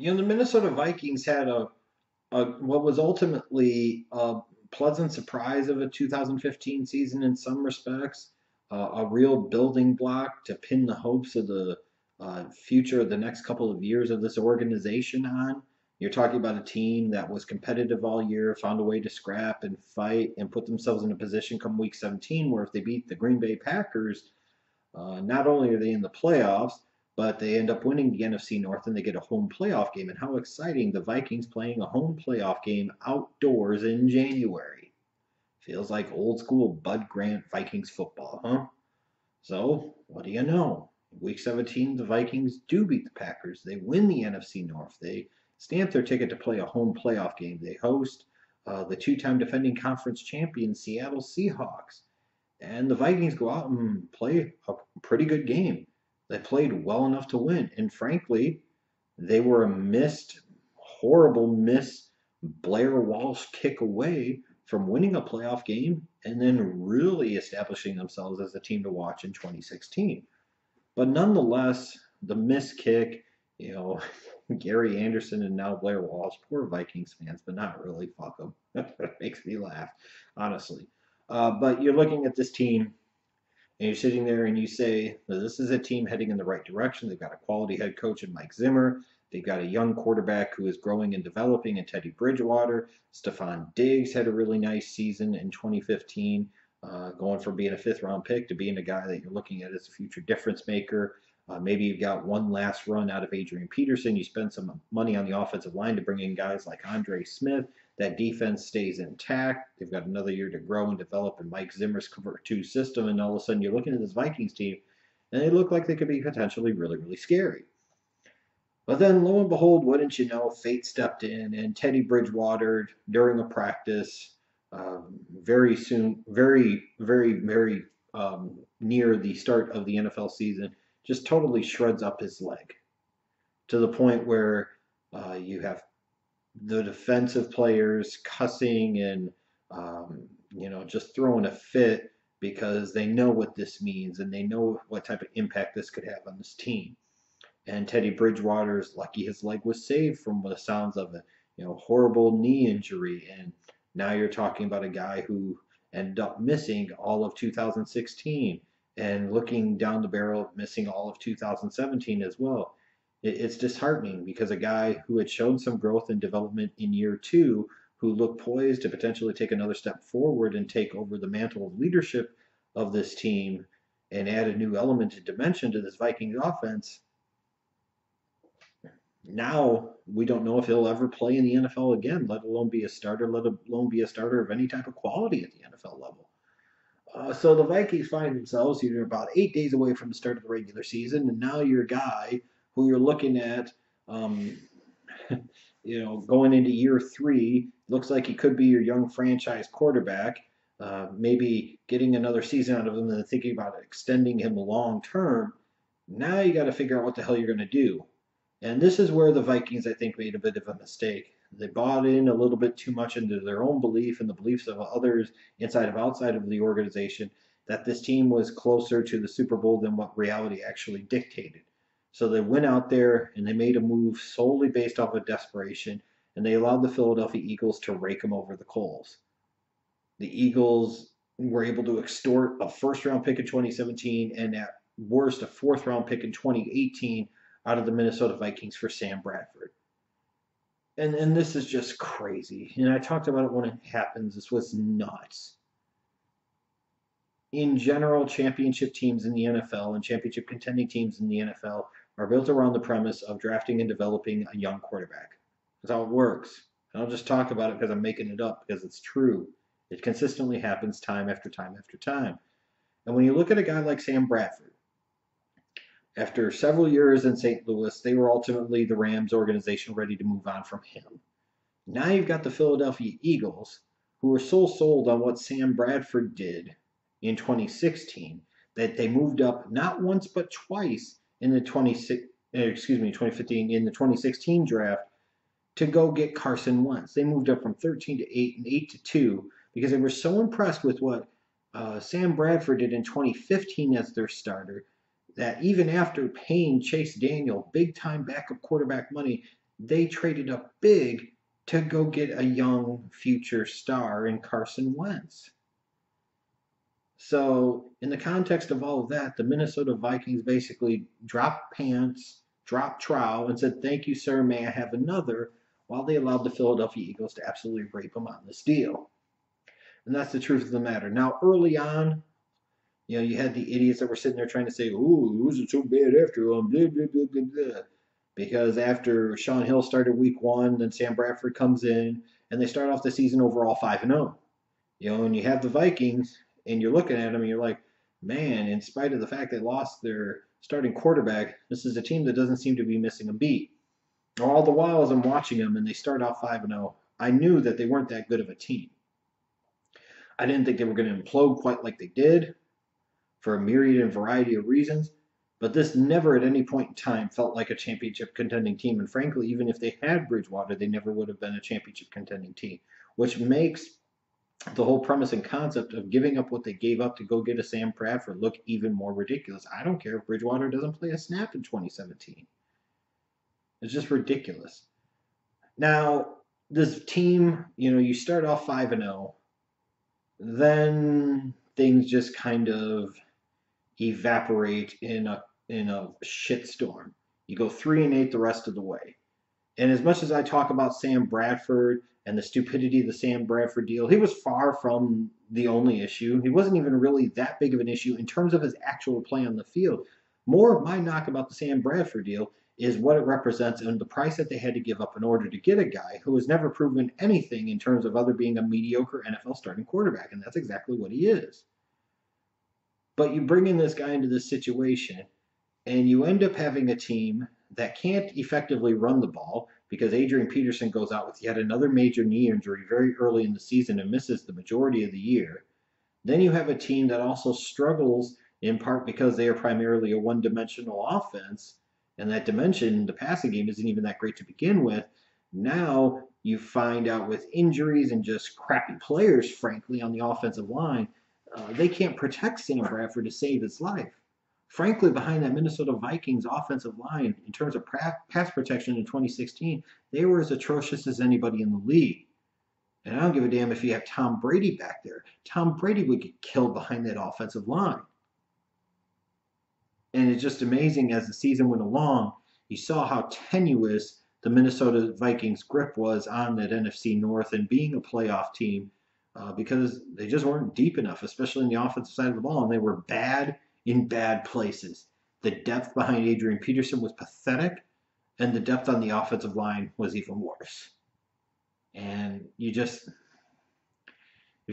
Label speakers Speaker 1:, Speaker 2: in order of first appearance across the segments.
Speaker 1: The Minnesota Vikings had a what was ultimately a pleasant surprise of a 2015 season in some respects, a real building block to pin the hopes of the future of the next couple of years of this organization on. You're talking about a team that was competitive all year, found a way to scrap and fight, and put themselves in a position come week 17 where if they beat the Green Bay Packers, not only are they in the playoffs, but they end up winning the NFC North and they get a home playoff game. And how exciting, the Vikings playing a home playoff game outdoors in January. Feels like old school Bud Grant Vikings football, huh? So, what do you know? Week 17, the Vikings do beat the Packers. They win the NFC North. They stamp their ticket to play a home playoff game. They host the two-time defending conference champion Seattle Seahawks. And the Vikings go out and play a pretty good game. They played well enough to win. And frankly, they were a horrible miss Blair Walsh kick away from winning a playoff game and then really establishing themselves as a team to watch in 2016. But nonetheless, the missed kick, you know, Gary Anderson and now Blair Walsh, poor Vikings fans, but not really. Fuck them. It makes me laugh, honestly. But you're looking at this team and you're sitting there and you say, this is a team heading in the right direction. They've got a quality head coach in Mike Zimmer. They've got a young quarterback who is growing and developing in Teddy Bridgewater. Stephon Diggs had a really nice season in 2015, going from being a fifth round pick to being a guy that you're looking at as a future difference maker. Maybe you've got one last run out of Adrian Peterson. You spend some money on the offensive line to bring in guys like Andre Smith. That defense stays intact. They've got another year to grow and develop in Mike Zimmer's cover two system. And all of a sudden, you're looking at this Vikings team, and they look like they could be potentially really, really scary. But then, lo and behold, wouldn't you know, fate stepped in, and Teddy Bridgewater, during a practice, very soon, very near the start of the NFL season, just totally shreds up his leg to the point where you have the defensive players cussing and just throwing a fit because they know what this means and they know what type of impact this could have on this team. And Teddy Bridgewater's lucky his leg was saved from the sounds of a horrible knee injury. And now you're talking about a guy who ended up missing all of 2016 and looking down the barrel of missing all of 2017 as well. It's disheartening because a guy who had shown some growth and development in year two, who looked poised to potentially take another step forward and take over the mantle of leadership of this team and add a new element and dimension to this Vikings offense, now we don't know if he'll ever play in the NFL again, let alone be a starter, let alone be a starter of any type of quality at the NFL level. So the Vikings find themselves, you're about 8 days away from the start of the regular season, and now your guy who you're looking at, um, going into year three, looks like he could be your young franchise quarterback. Maybe getting another season out of him and thinking about extending him long term. Now you got to figure out what the hell you're going to do. And this is where the Vikings, I think, made a bit of a mistake. They bought in a little bit too much into their own belief and the beliefs of others outside of the organization that this team was closer to the Super Bowl than what reality actually dictated. So they went out there and they made a move solely based off of desperation, and they allowed the Philadelphia Eagles to rake them over the coals. The Eagles were able to extort a first round pick in 2017 and at worst a fourth round pick in 2018 out of the Minnesota Vikings for Sam Bradford. And this is just crazy. And I talked about it when it happens. This was nuts. In general, championship teams in the NFL and championship contending teams in the NFL are built around the premise of drafting and developing a young quarterback. That's how it works. I don't just talk about it because I'm making it up, because it's true. It consistently happens time after time after time. And when you look at a guy like Sam Bradford, after several years in St. Louis, they were ultimately the Rams organization ready to move on from him. Now you've got the Philadelphia Eagles, who were so sold on what Sam Bradford did in 2016 that they moved up not once but twice in the 2015 in the 2016 draft to go get Carson Wentz. They moved up from 13 to 8 and 8 to 2 because they were so impressed with what Sam Bradford did in 2015 as their starter that even after paying Chase Daniel big time backup quarterback money, they traded up big to go get a young future star in Carson Wentz. So, in the context of all of that, the Minnesota Vikings basically dropped pants, dropped trowel, and said, "Thank you, sir. May I have another?" While they allowed the Philadelphia Eagles to absolutely rape them on this deal. And that's the truth of the matter. Now, early on, you had the idiots that were sitting there trying to say, "Ooh, it wasn't so bad after all." Blah, blah, blah, blah, blah. Because after Sean Hill started week one, then Sam Bradford comes in, and they start off the season overall 5-0. And you have the Vikings, and you're looking at them, and you're like, man, in spite of the fact they lost their starting quarterback, this is a team that doesn't seem to be missing a beat. All the while, as I'm watching them, and they start off 5-0, I knew that they weren't that good of a team. I didn't think they were going to implode quite like they did for a myriad and variety of reasons. But this never at any point in time felt like a championship contending team. And frankly, even if they had Bridgewater, they never would have been a championship contending team, which makes the whole premise and concept of giving up what they gave up to go get a Sam Bradford look even more ridiculous. I don't care if Bridgewater doesn't play a snap in 2017. It's just ridiculous. Now, this team, you start off 5-0, then things just kind of evaporate in a shitstorm. You go 3-8 the rest of the way. And as much as I talk about Sam Bradford and the stupidity of the Sam Bradford deal, he was far from the only issue. He wasn't even really that big of an issue in terms of his actual play on the field. More of my knock about the Sam Bradford deal is what it represents and the price that they had to give up in order to get a guy who has never proven anything in terms of other being a mediocre NFL starting quarterback. And that's exactly what he is. But you bring in this guy into this situation, and you end up having a team that can't effectively run the ball because Adrian Peterson goes out with yet another major knee injury very early in the season and misses the majority of the year. Then you have a team that also struggles in part because they are primarily a one-dimensional offense, and that dimension, the passing game, isn't even that great to begin with. Now you find out with injuries and just crappy players, frankly, on the offensive line, they can't protect Sam Bradford to save his life. Frankly, behind that Minnesota Vikings offensive line, in terms of pass protection in 2016, they were as atrocious as anybody in the league. And I don't give a damn if you have Tom Brady back there. Tom Brady would get killed behind that offensive line. And it's just amazing as the season went along, you saw how tenuous the Minnesota Vikings grip was on that NFC North and being a playoff team because they just weren't deep enough, especially in the offensive side of the ball, and they were bad in bad places. The depth behind Adrian Peterson was pathetic, and the depth on the offensive line was even worse. And if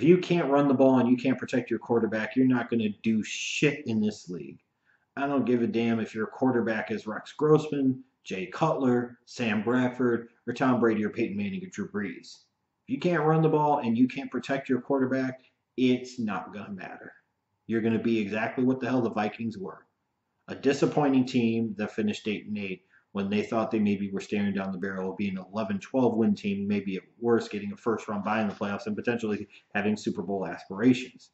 Speaker 1: you can't run the ball and you can't protect your quarterback, you're not going to do shit in this league. I don't give a damn if your quarterback is Rex Grossman, Jay Cutler, Sam Bradford, or Tom Brady or Peyton Manning or Drew Brees. If you can't run the ball and you can't protect your quarterback, it's not going to matter. You're going to be exactly what the hell the Vikings were. A disappointing team that finished 8-8 when they thought they maybe were staring down the barrel of being an 11-12 win team, maybe at worst getting a first round bye in the playoffs and potentially having Super Bowl aspirations.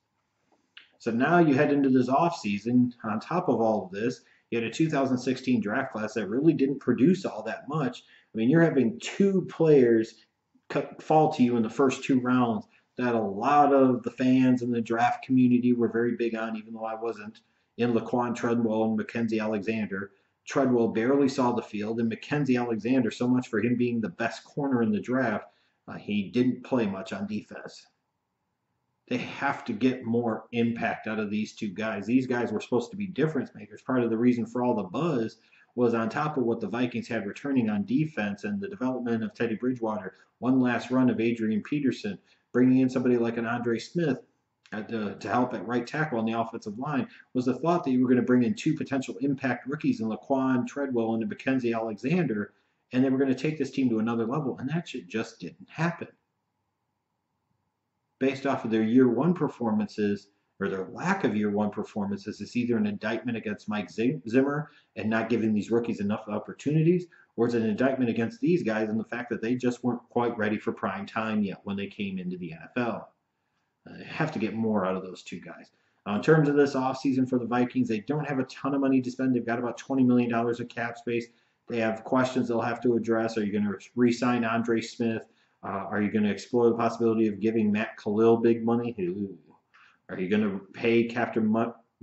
Speaker 1: So now you head into this offseason. On top of all of this, you had a 2016 draft class that really didn't produce all that much. I mean, you're having two players fall to you in the first two rounds that a lot of the fans and the draft community were very big on, even though I wasn't, in Laquan Treadwell and Mackenzie Alexander. Treadwell barely saw the field, and Mackenzie Alexander, so much for him being the best corner in the draft, he didn't play much on defense. They have to get more impact out of these two guys. These guys were supposed to be difference makers. Part of the reason for all the buzz was on top of what the Vikings had returning on defense and the development of Teddy Bridgewater, one last run of Adrian Peterson, bringing in somebody like an Andre Smith to help at right tackle on the offensive line, was the thought that you were going to bring in two potential impact rookies in Laquan Treadwell and Mackenzie Alexander, and they were going to take this team to another level, and that shit just didn't happen. Based off of their year one performances, or their lack of year one performances, it's either an indictment against Mike Zimmer and not giving these rookies enough opportunities, or it's an indictment against these guys and the fact that they just weren't quite ready for prime time yet when they came into the NFL. They have to get more out of those two guys. In terms of this offseason for the Vikings, they don't have a ton of money to spend. They've got about $20 million of cap space. They have questions they'll have to address. Are you going to re-sign Andre Smith? Are you going to explore the possibility of giving Matt Khalil big money? Ooh. Are you going to pay Captain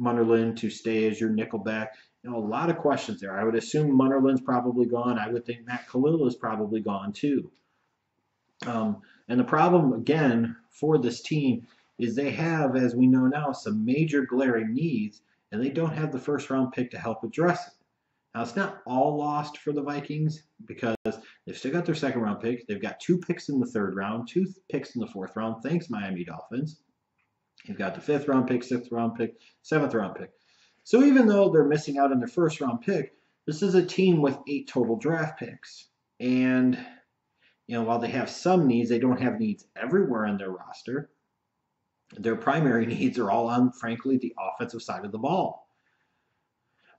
Speaker 1: Munnerlyn to stay as your nickelback? A lot of questions there. I would assume Munnerlyn's probably gone. I would think Matt Khalil is probably gone too. And the problem, again, for this team is they have, as we know now, some major glaring needs, and they don't have the first round pick to help address it. Now, it's not all lost for the Vikings because they've still got their second round pick. They've got 2 picks in the third round, 2 picks in the fourth round. Thanks, Miami Dolphins. You've got the fifth round pick, sixth round pick, seventh round pick. So even though they're missing out on their first round pick, this is a team with 8 total draft picks. And while they have some needs, they don't have needs everywhere on their roster. Their primary needs are all on, frankly, the offensive side of the ball.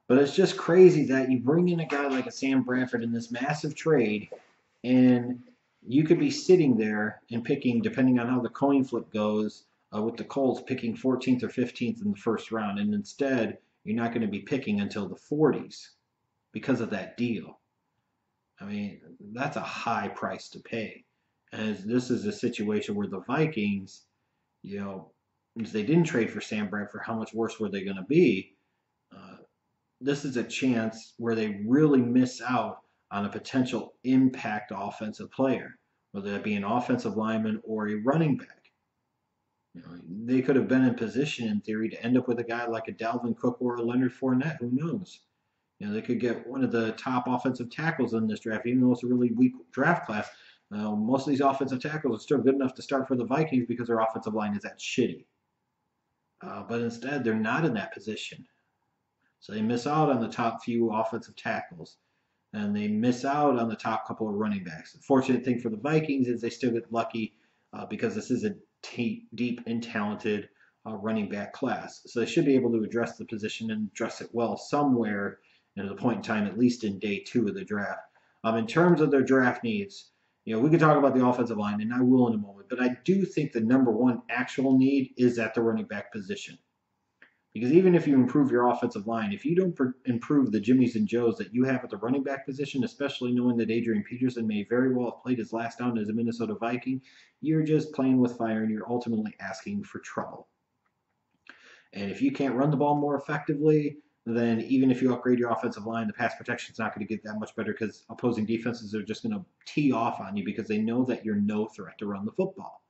Speaker 1: But it's just crazy that you bring in a guy like a Sam Bradford in this massive trade, and you could be sitting there and picking, depending on how the coin flip goes, with the Colts picking 14th or 15th in the first round. And instead, you're not going to be picking until the 40s because of that deal. I mean, that's a high price to pay. And this is a situation where the Vikings, if they didn't trade for Sam Bradford, how much worse were they going to be? This is a chance where they really miss out on a potential impact offensive player, whether that be an offensive lineman or a running back. They could have been in position, in theory, to end up with a guy like a Dalvin Cook or a Leonard Fournette. Who knows? They could get one of the top offensive tackles in this draft, even though it's a really weak draft class. Most of these offensive tackles are still good enough to start for the Vikings because their offensive line is that shitty. But instead, they're not in that position. So they miss out on the top few offensive tackles. And they miss out on the top couple of running backs. The fortunate thing for the Vikings is they still get lucky because this is a deep and talented running back class. So they should be able to address the position and address it well somewhere at the point in time, at least in day 2 of the draft. In terms of their draft needs, we could talk about the offensive line, and I will in a moment, but I do think the number one actual need is at the running back position. Because even if you improve your offensive line, if you don't improve the Jimmies and Joes that you have at the running back position, especially knowing that Adrian Peterson may very well have played his last down as a Minnesota Viking, you're just playing with fire and you're ultimately asking for trouble. And if you can't run the ball more effectively, then even if you upgrade your offensive line, the pass protection is not going to get that much better because opposing defenses are just going to tee off on you because they know that you're no threat to run the football.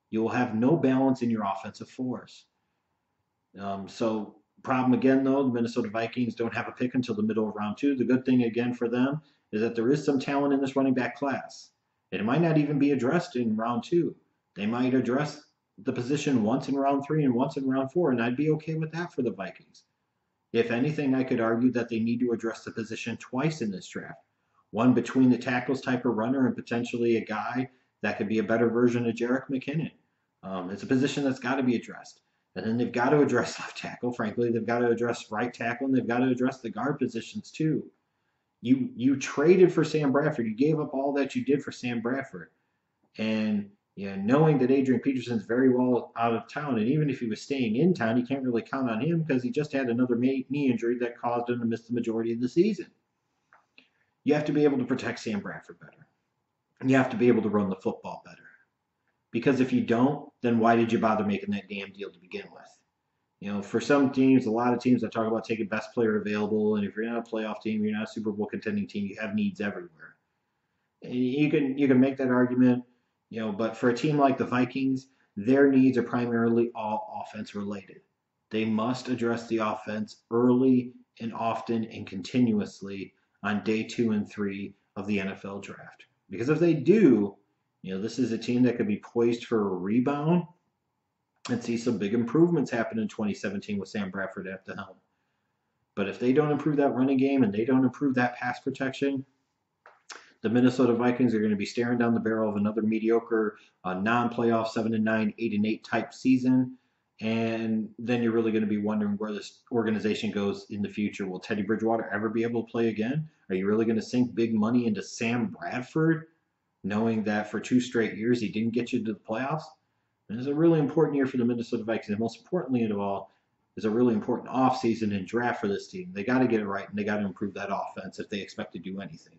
Speaker 1: You will have no balance in your offensive force. So problem again, though, the Minnesota Vikings don't have a pick until the middle of round 2. The good thing, again, for them is that there is some talent in this running back class. It might not even be addressed in round 2. They might address the position once in round 3 and once in round 4, and I'd be okay with that for the Vikings. If anything, I could argue that they need to address the position twice in this draft. One between the tackles type of runner and potentially a guy that could be a better version of Jerick McKinnon. It's a position that's got to be addressed. And then they've got to address left tackle. Frankly, they've got to address right tackle, and they've got to address the guard positions too. You traded for Sam Bradford. You gave up all that you did for Sam Bradford. And knowing that Adrian Peterson's very well out of town, and even if he was staying in town, you can't really count on him because he just had another knee injury that caused him to miss the majority of the season. You have to be able to protect Sam Bradford better. And you have to be able to run the football better. Because if you don't, then why did you bother making that damn deal to begin with? For some teams, a lot of teams that talk about taking best player available, and if you're not a playoff team, you're not a Super Bowl contending team, you have needs everywhere. And you can make that argument, but for a team like the Vikings, their needs are primarily all offense related. They must address the offense early and often and continuously on day 2 and 3 of the NFL draft. Because if they do, this is a team that could be poised for a rebound and see some big improvements happen in 2017 with Sam Bradford at the helm. But if they don't improve that running game and they don't improve that pass protection, the Minnesota Vikings are going to be staring down the barrel of another mediocre, non-playoff 7-9, 8-8 type season. And then you're really going to be wondering where this organization goes in the future. Will Teddy Bridgewater ever be able to play again? Are you really going to sink big money into Sam Bradford, knowing that for 2 straight years he didn't get you to the playoffs? And it's a really important year for the Minnesota Vikings. And most importantly of all, is a really important offseason and draft for this team. They got to get it right, and they got to improve that offense if they expect to do anything.